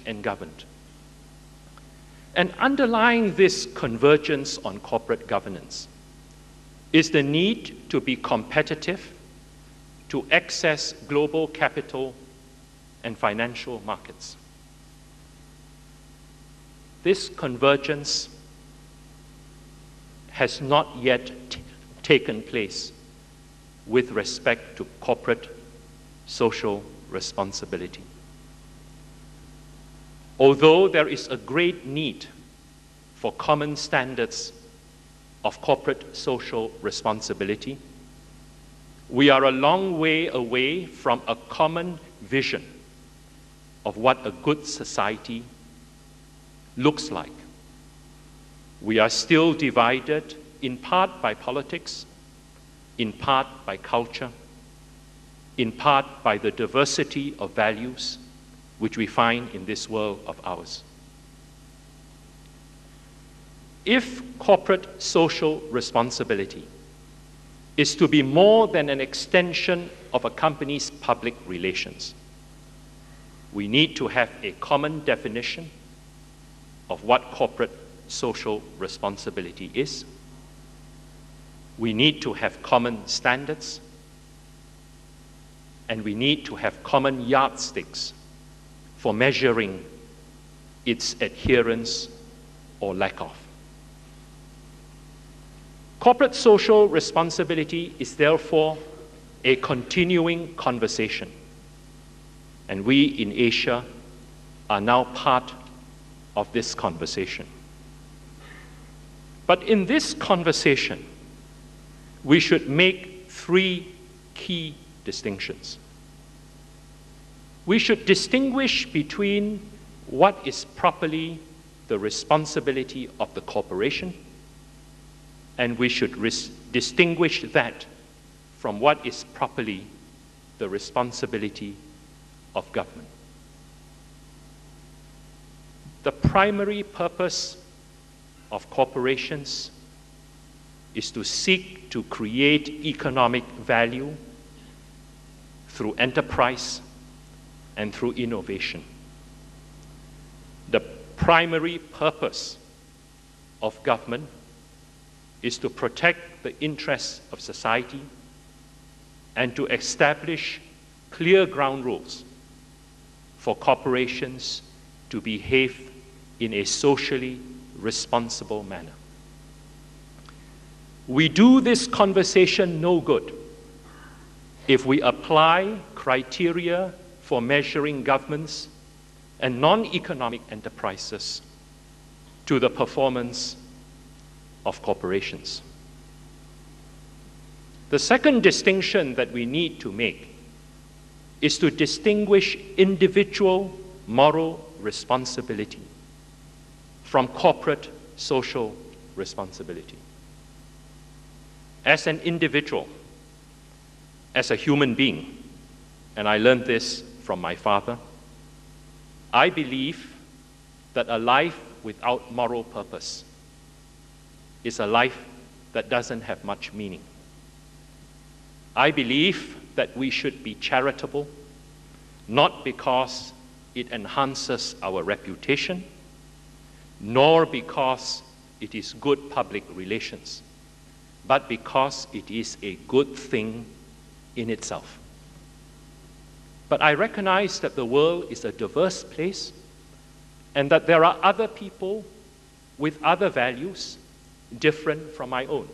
and governed. And underlying this convergence on corporate governance is the need to be competitive, to access global capital and financial markets. This convergence has not yet taken place with respect to corporate social responsibility. Although there is a great need for common standards of corporate social responsibility, we are a long way away from a common vision of what a good society looks like. We are still divided in part by politics, in part by culture, in part by the diversity of values which we find in this world of ours. If corporate social responsibility is to be more than an extension of a company's public relations, we need to have a common definition of what corporate social responsibility is. We need to have common standards, and we need to have common yardsticks for measuring its adherence or lack of. Corporate social responsibility is therefore a continuing conversation, and we in Asia are now part of this conversation. But in this conversation, we should make three key distinctions. We should distinguish between what is properly the responsibility of the corporation, and we should distinguish that from what is properly the responsibility of government. The primary purpose of corporations is to seek to create economic value through enterprise and through innovation. The primary purpose of government is to protect the interests of society and to establish clear ground rules for corporations to behave in a socially responsible manner. We do this conversation no good if we apply criteria for measuring governments and non-economic enterprises to the performance of corporations. The second distinction that we need to make is to distinguish individual moral responsibility from corporate social responsibility. As an individual, as a human being, and I learned this from my father, I believe that a life without moral purpose is a life that doesn't have much meaning. I believe that we should be charitable, not because it enhances our reputation, nor because it is good public relations, but because it is a good thing in itself. But I recognize that the world is a diverse place and that there are other people with other values different from my own.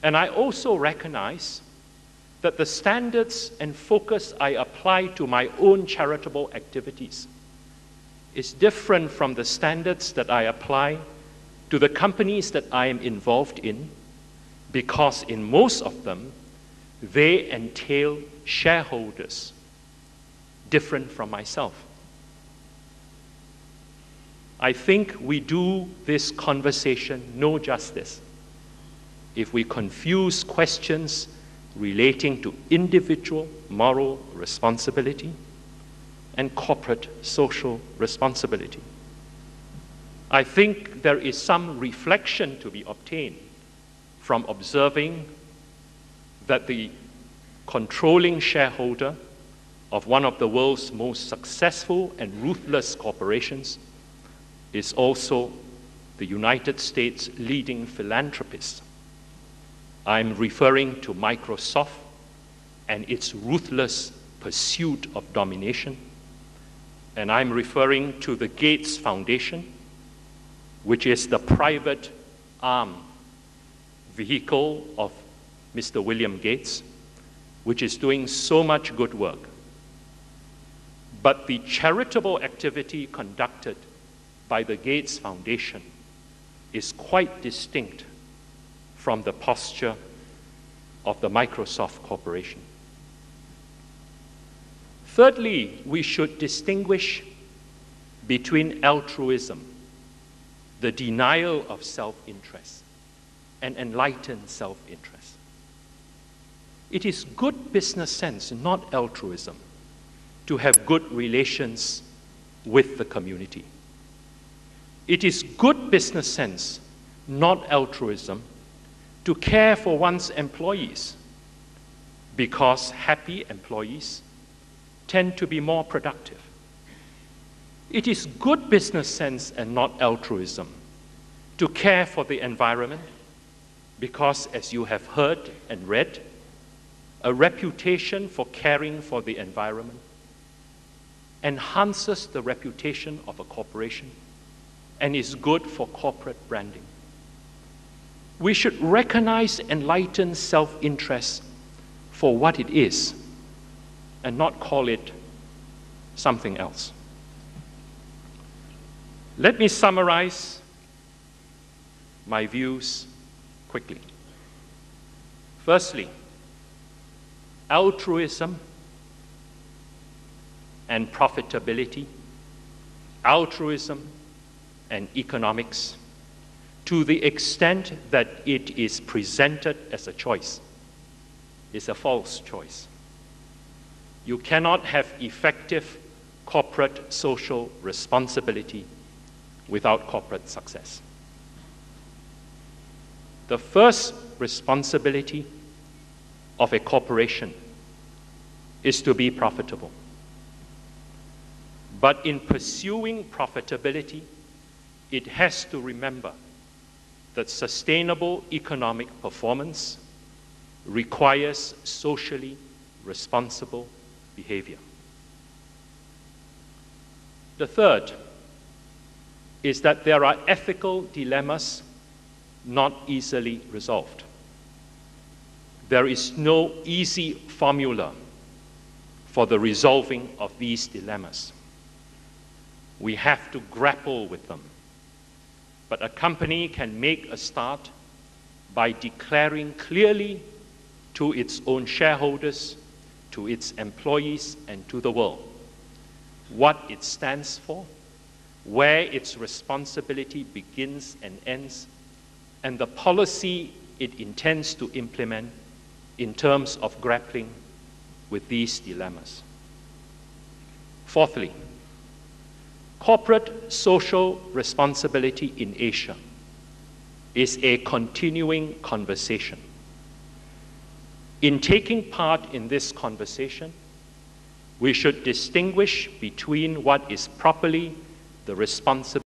And I also recognize that the standards and focus I apply to my own charitable activities is different from the standards that I apply to the companies that I am involved in, because in most of them, they entail shareholders different from myself. I think we do this conversation no justice if we confuse questions relating to individual moral responsibility and corporate social responsibility. I think there is some reflection to be obtained from observing that the controlling shareholder of one of the world's most successful and ruthless corporations is also the United States' leading philanthropist. I'm referring to Microsoft and its ruthless pursuit of domination, and I'm referring to the Gates Foundation, which is the private arm vehicle of Mr. William Gates, which is doing so much good work. But the charitable activity conducted by the Gates Foundation is quite distinct from the posture of the Microsoft Corporation. Thirdly, we should distinguish between altruism, the denial of self-interest, and enlightened self-interest. It is good business sense, not altruism, to have good relations with the community. It is good business sense, not altruism, to care for one's employees, because happy employees tend to be more productive. It is good business sense and not altruism to care for the environment, because, as you have heard and read, a reputation for caring for the environment enhances the reputation of a corporation and is good for corporate branding. We should recognize enlightened self-interest for what it is and not call it something else. Let me summarize my views quickly. Firstly, altruism and profitability, altruism and economics, to the extent that it is presented as a choice, is a false choice. You cannot have effective corporate social responsibility without corporate success. The first responsibility of a corporation is to be profitable. But in pursuing profitability, it has to remember that sustainable economic performance requires socially responsible behavior. The third is that there are ethical dilemmas not easily resolved. There is no easy formula for the resolving of these dilemmas. We have to grapple with them. But a company can make a start by declaring clearly to its own shareholders, to its employees, and to the world what it stands for, where its responsibility begins and ends, and the policy it intends to implement in terms of grappling with these dilemmas. Fourthly, corporate social responsibility in Asia is a continuing conversation. In taking part in this conversation, we should distinguish between what is properly the responsibility